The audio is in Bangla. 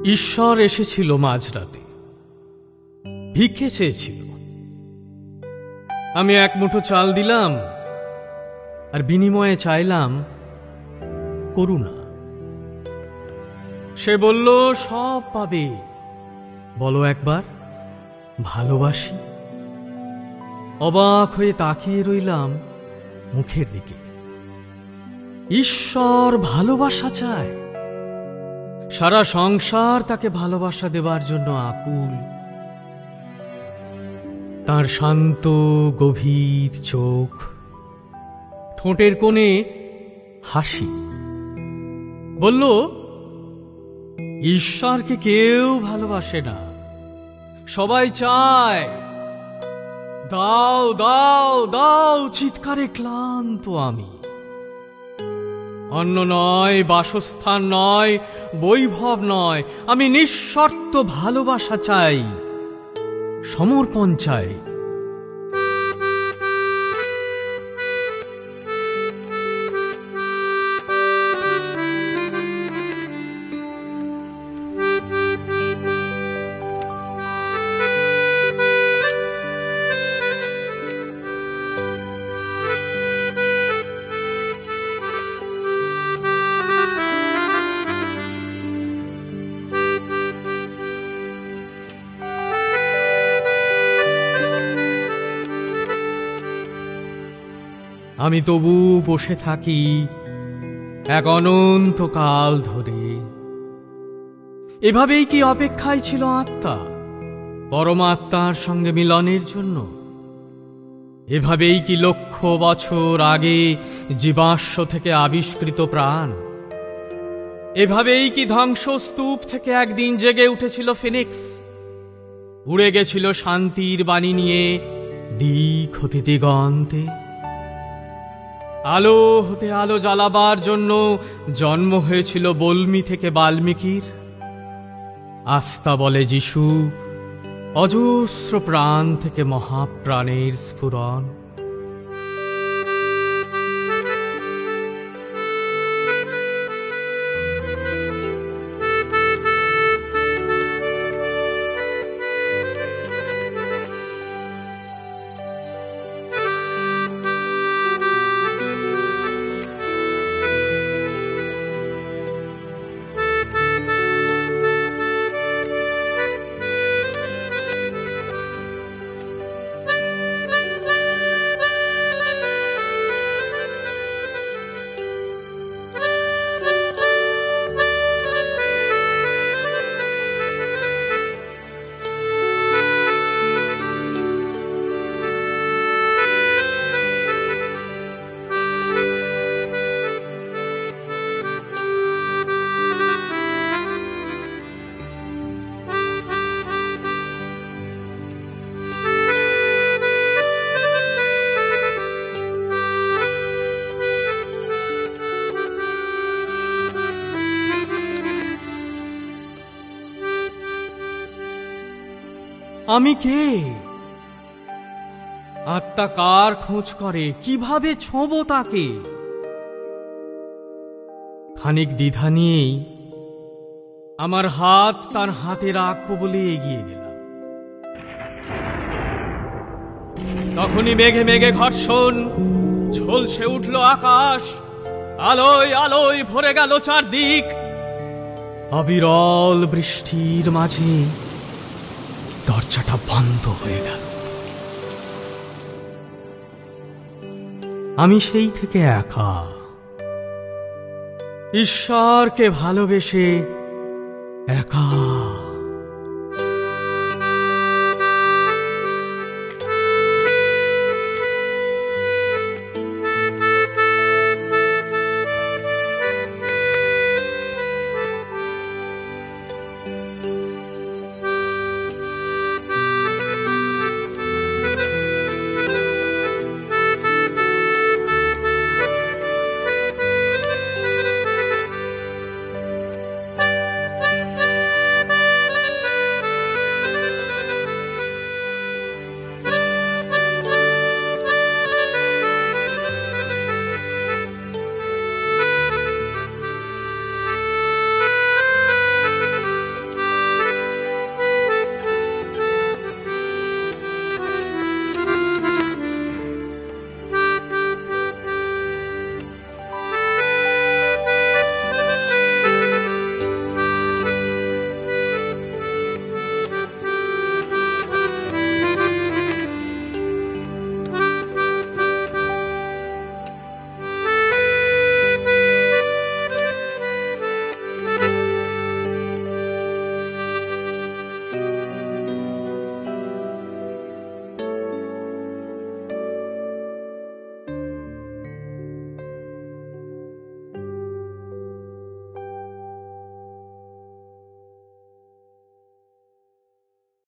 ঈশ্বর এসেছিল মাঝরাতে, ভিক্ষে চেয়েছিল। আমি এক মুঠো চাল দিলাম, আর বিনিময়ে চাইলাম করুণা। সে বলল, সব পাবে, বলো একবার ভালোবাসি। অবাক হয়ে তাকিয়ে রইলাম মুখের দিকে। ঈশ্বর ভালোবাসা চায়, সারা সংসার তাকে ভালোবাসা দেবার জন্য আকুল। তার শান্ত গভীর চোখ, ঠোঁটের কোণে হাসি, বলল, ঈশ্বরকে কেউ ভালোবাসে না, সবাই চায়। দাও দাও দাও চিৎকারে ক্লান্ত আমি। অন্ন নয়, বাসস্থান নয়, বৈভব নয়, আমি নিঃশর্ত ভালোবাসা চাই, সমর্পণ চাই। আমি তবু বসে থাকি এক অনন্তকাল ধরে। এভাবেই কি অপেক্ষায় ছিল আত্মা পরমাত্মার সঙ্গে মিলনের জন্য? এভাবেই কি লক্ষ বছর আগে জীবাশ্ম থেকে আবিষ্কৃত প্রাণ? এভাবেই কি ধ্বংসস্তূপ থেকে একদিন জেগে উঠেছিল ফিনিক্স, উড়ে গেছিল শান্তির বাণী নিয়ে দিক হতে দিগন্তে? আলো হতে আলো জ্বালাবার জন্য জন্ম হয়েছিল বল্মী থেকে বাল্মীকির। আস্থা বলে যিশু, অজস্র প্রাণ থেকে মহাপ্রাণের স্ফুরণ। আমি কে? আত্মা কার খোঁজ করে? কিভাবে ছোঁব তাকে? খানিক দ্বিধা নিয়েই আমার হাত তার হাতে রাখবো বলে এগিয়ে গেলাম। তখনই মেঘে মেঘে ঘর্ষণ, ঝলসে উঠল আকাশ, আলোয় আলোয় ভরে গেল চারদিক। অবিরল বৃষ্টির মাঝে দরজাটা বন্ধ হয়ে গেল। আমি সেই থেকে একা, ঈশ্বরকে ভালোবেসে একা।